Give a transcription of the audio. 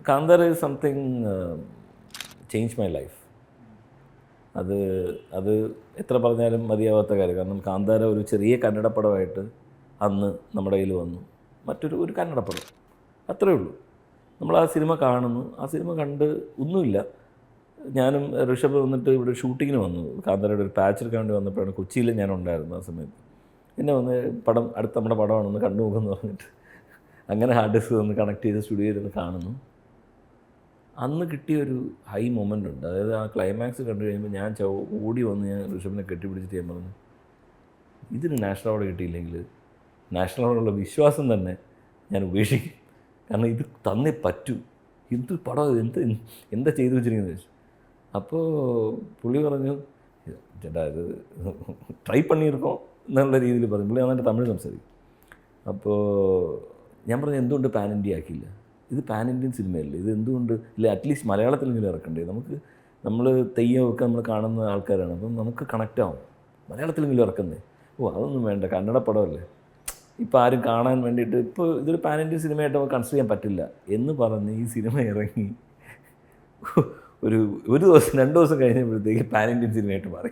Kantara is something change my life. അത് എത്ര പറഞ്ഞാലും മതിയാവാത്ത കാര്യം. കാരണം കാന്താര ഒരു ചെറിയ കന്നഡ പടമായിട്ട് അന്ന് നമ്മുടെ കയ്യിൽ വന്നു. ഒരു കന്നഡ പടം, അത്രയേ ഉള്ളൂ. നമ്മൾ ആ സിനിമ കാണുന്നു. ആ സിനിമ കണ്ട് ഒന്നുമില്ല. ഞാനും ഋഷഭ് വന്നിട്ട് ഇവിടെ ഷൂട്ടിങ്ങിന് വന്നു. കാന്താരയുടെ ഒരു പാച്ച് എടുക്കാൻ വേണ്ടി വന്നപ്പോഴാണ് കൊച്ചിയിൽ ഞാൻ ഉണ്ടായിരുന്നു ആ സമയത്ത്. എന്നെ വന്ന് അടുത്ത നമ്മുടെ പടമാണെന്ന് കണ്ടു നോക്കുമെന്ന് പറഞ്ഞിട്ട് അങ്ങനെ ഹാർഡ് ഡിസ്ക് ഒന്ന് കണക്ട് ചെയ്ത് സ്റ്റുഡിയോയിൽ നിന്ന് കാണുന്നു. അന്ന് കിട്ടിയൊരു ഹൈ മൊമെൻ്റ് ഉണ്ട്. അതായത് ആ ക്ലൈമാക്സ് കണ്ടു കഴിയുമ്പോൾ ഞാൻ ഓടി വന്ന് ഞാൻ ഋഷഭിനെ കെട്ടിപ്പിടിച്ചിട്ട് ഞാൻ പറഞ്ഞു, ഇതിന് നാഷണൽ അവാർഡ് കിട്ടിയില്ലെങ്കിൽ നാഷണൽ അവാർഡുള്ള വിശ്വാസം തന്നെ ഞാൻ ഉപേക്ഷിക്കും. കാരണം ഇത് തന്നേ പറ്റൂ. എന്ത് പടം, എന്താ ചെയ്തു വെച്ചിരിക്കുന്നത് ചോദിച്ചു. അപ്പോൾ പുള്ളി പറഞ്ഞു, ചേട്ടാ ഇത് ട്രൈ പണിയിരിക്കോ എന്നുള്ള രീതിയിൽ പറഞ്ഞു. പുള്ളി നന്നായിട്ട് തമിഴ് സംസാരിക്കും. അപ്പോൾ ഞാൻ പറഞ്ഞു, എന്തുകൊണ്ട് പാൻ ഇന്ത്യ ആക്കിയില്ല? ഇത് പാൻ ഇന്ത്യൻ സിനിമയല്ലേ, ഇത് എന്തുകൊണ്ട് ഇല്ല അറ്റ്ലീസ്റ്റ് മലയാളത്തിലെങ്കിലും ഇറക്കണ്ടേ? നമ്മൾ തെയ്യമൊക്കെ നമ്മൾ കാണുന്ന ആൾക്കാരാണ്, അപ്പം നമുക്ക് കണക്റ്റ് ആവും. മലയാളത്തിലെങ്കിലും ഇറക്കുന്നേ. അതൊന്നും വേണ്ട, കന്നഡ പടമല്ലേ, ഇപ്പോൾ ആരും കാണാൻ വേണ്ടിയിട്ട് ഇപ്പോൾ ഇതൊരു പാൻ ഇന്ത്യൻ സിനിമയായിട്ട് നമുക്ക് കൺസിഡർ ചെയ്യാൻ പറ്റില്ല എന്ന് പറഞ്ഞ് ഈ സിനിമ ഇറങ്ങി ഒരു ദിവസം 2 ദിവസം കഴിഞ്ഞപ്പോഴത്തേക്ക് പാൻ ഇന്ത്യൻ സിനിമയായിട്ട് മാറി.